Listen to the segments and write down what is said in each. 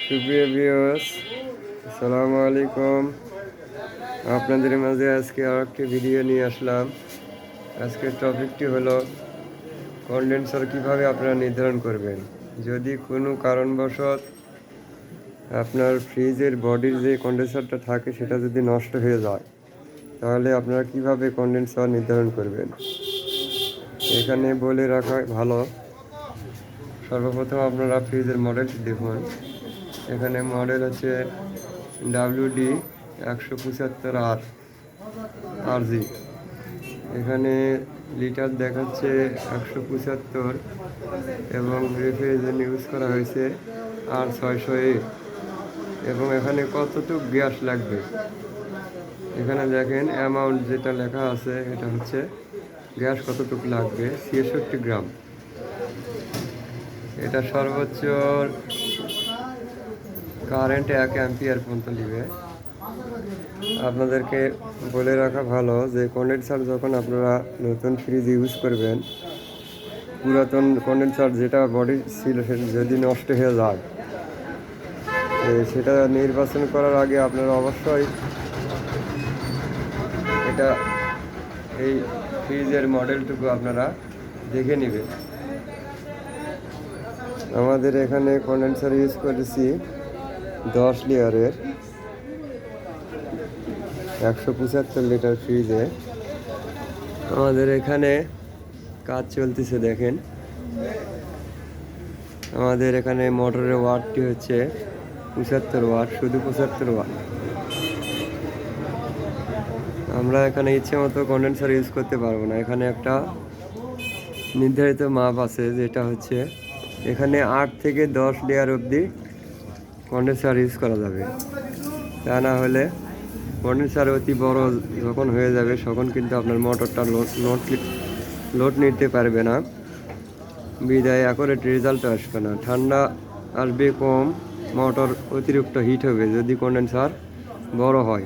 সুপ্রিয় ভিউয়ার্স, আসসালামু আলাইকুম। আপনাদের মাঝে আজকে আর একটি ভিডিও নিয়ে আসলাম। আজকের টপিকটি হলো কন্ডেন্সার কিভাবে আপনারা নির্ধারণ করবেন। যদি কোনো কারণবশত আপনার ফ্রিজের বডির যে কন্ডেন্সারটা থাকে সেটা যদি নষ্ট হয়ে যায়, তাহলে আপনারা কিভাবে কন্ডেন্সার নির্ধারণ করবেন এখানে বলে রাখা ভালো। সর্বপ্রথম আপনারা ফ্রিজের মডেলটি দেখুন। এখানে মডেল হচ্ছে WD 175 RG। এখানে লিটার দেখাচ্ছে 175 এবং রেফ্রিজারেশন ইউজ করা হয়েছে R600A। এবং এখানে কতটুকু গ্যাস লাগবে এখানে দেখেন অ্যামাউন্ট যেটা লেখা আছে, এটা হচ্ছে গ্যাস কতটুকু লাগবে 66 গ্রাম। এটা সর্বোচ্চ কারেন্ট 1 অ্যাম্পিয়ার পর্যন্ত নেবে। আপনাদেরকে বলে রাখা ভালো যে কন্ডেন্সার যখন আপনারা নতুন ফ্রিজ ইউজ করবেন, পুরাতন কন্ডেন্সার যেটা বডি ছিল সেটা যদি নষ্ট হয়ে যায়, সেটা নির্বাচন করার আগে আপনারা অবশ্যই এটা এই ফ্রিজের মডেলটুকু আপনারা দেখে নেবেন। আমাদের এখানে কন্ডেন্সার ইউজ করেছি 10 লেয়ারের 175 লিটার ফ্রিজে। আমাদের এখানে কাজ চলতেছে দেখেন। আমাদের এখানে মোটরের ওয়াটটি হচ্ছে 75 ওয়াট, শুধু 75 ওয়াট। আমরা এখানে ইচ্ছে মতো কন্ডেন্সার ইউজ করতে পারবো না। এখানে একটা নির্ধারিত মাপ আছে, যেটা হচ্ছে এখানে 8 থেকে 10 লেয়ার অবধি কন্ডেন্সার ইউজ করা যাবে। তা না হলে কন্ডেন্সার অতি বড় যখন হয়ে যাবে তখন কিন্তু আপনার মোটরটা লোড নিতে পারবে না, বিদায় অ্যাকুরেট রেজাল্ট আসবে না। ঠান্ডা আসবে কম, মোটর অতিরিক্ত হিট হবে যদি কন্ডেন্সার বড় হয়।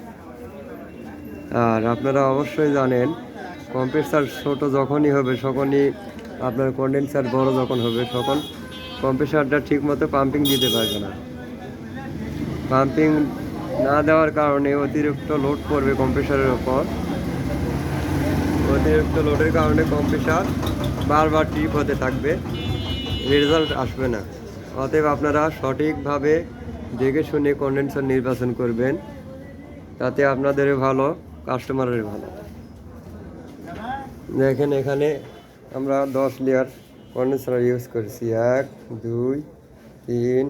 আর আপনারা অবশ্যই জানেন কম্প্রেসার ছোট যখনই হবে তখনই আপনার কন্ডেন্সার বড় যখন হবে তখন কম্প্রেসারটা ঠিকমতো পাম্পিং দিতে পারবে না। পাম্পিং না দেওয়ার কারণে অতিরিক্ত লোড পড়বে কম্প্রেসারের ওপর। অতিরিক্ত লোডের কারণে কম্প্রেসার বারবার ট্রিপ হতে থাকবে, রেজাল্ট আসবে না। অতএব আপনারা সঠিকভাবে দেখে শুনে কন্ডেন্সার নির্বাচন করবেন, তাতে আপনাদেরও ভালো, কাস্টমারের ভালো। দেখেন এখানে আমরা 10 লেয়ার কন্ডেন্সার ইউজ করেছি। 1 2 3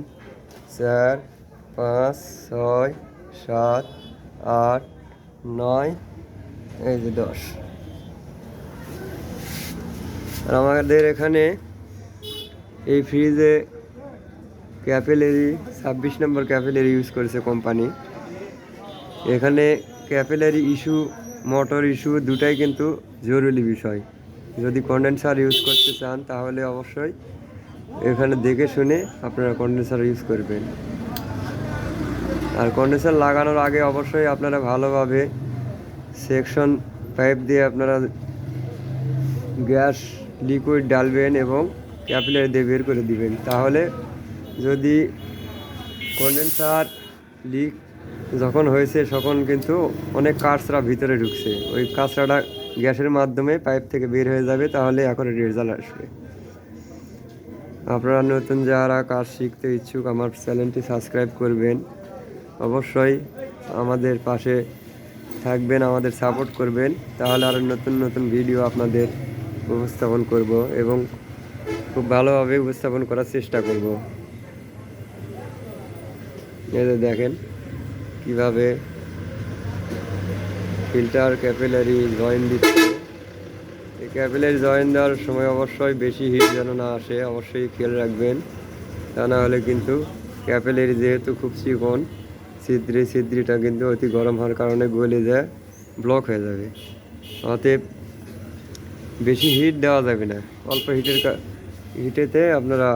4 5 6 7 8 9, এই যে 10। আর আমাদের এখানে এই ফ্রিজে ক্যাপিলারি 26 নম্বর ক্যাপিলারি ইউজ করেছে কোম্পানি। এখানে ক্যাপিলারি ইস্যু, মোটর ইস্যু দুটাই কিন্তু জরুরি বিষয়। যদি কন্ডেন্সার ইউজ করতে চান তাহলে অবশ্যই এখানে দেখে শুনে আপনারা কন্ডেন্সার ইউজ করবেন। আর কন্ডেন্সার লাগানোর আগে অবশ্যই আপনারা ভালোভাবে সেকশন পাইপ দিয়ে আপনারা গ্যাস লিকুইড ডালবেন এবং ক্যাপিলারি দিয়ে বের করে দিবেন। তাহলে যদি কন্ডেন্সার লিক যখন হয়েছে তখন কিন্তু অনেক কাঁচরা ভিতরে ঢুকছে, ওই কাঁচরাটা গ্যাসের মাধ্যমে পাইপ থেকে বের হয়ে যাবে, তাহলে এখন রেজাল্ট আসবে। আপনারা নতুন যারা কাজ শিখতে ইচ্ছুক আমার চ্যানেলটি সাবস্ক্রাইব করবেন, অবশ্যই আমাদের পাশে থাকবেন, আমাদের সাপোর্ট করবেন, তাহলে আরও নতুন নতুন ভিডিও আপনাদের উপস্থাপন করব এবং খুব ভালোভাবে উপস্থাপন করার চেষ্টা করব। এই যে দেখেন কিভাবে ফিল্টার ক্যাপিলারি জয়েন দিচ্ছে। এই ক্যাপিলারি জয়েন দেওয়ার সময় অবশ্যই বেশি হিট যেন না আসে, অবশ্যই খেয়াল রাখবেন। তা না হলে কিন্তু ক্যাপিলারি যেহেতু খুব চিকন, ছিদ্রিটা কিন্তু অতি গরম হওয়ার কারণে গলে যায়, ব্লক হয়ে যাবে। অতএব বেশি হিট দেওয়া যাবে না, অল্প হিটেতে আপনারা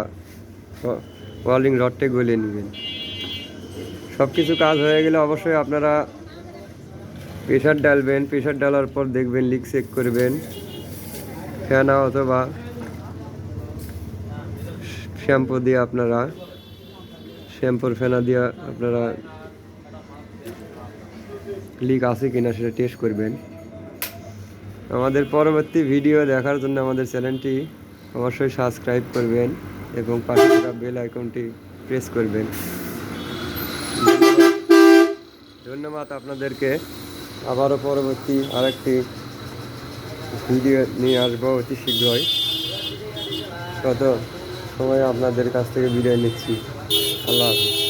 ওয়েল্ডিং রডটা গলিয়ে নেবেন। সব কিছু কাজ হয়ে গেলে অবশ্যই আপনারা প্রেশার ডালবেন। প্রেশার ডালার পর দেখবেন, লিক চেক করবেন। ফেনা অথবা শ্যাম্পু দিয়ে আপনারা শ্যাম্পুর ফেনা দিয়ে আপনারা লিক আছে কিনা সেটা টেস্ট করবেন। আমাদের পরবর্তী ভিডিও দেখার জন্য আমাদের চ্যানেলটি অবশ্যই সাবস্ক্রাইব করবেন এবং পাশে থাকা বেল আইকনটি প্রেস করবেন। ধন্যবাদ আপনাদেরকে। আবারও পরবর্তী আরেকটি ভিডিও নিয়ে আসবো অতি শীঘ্রই। তত সময় আপনাদের কাছ থেকে বিদায় নিচ্ছি। আল্লাহ হাফেজ।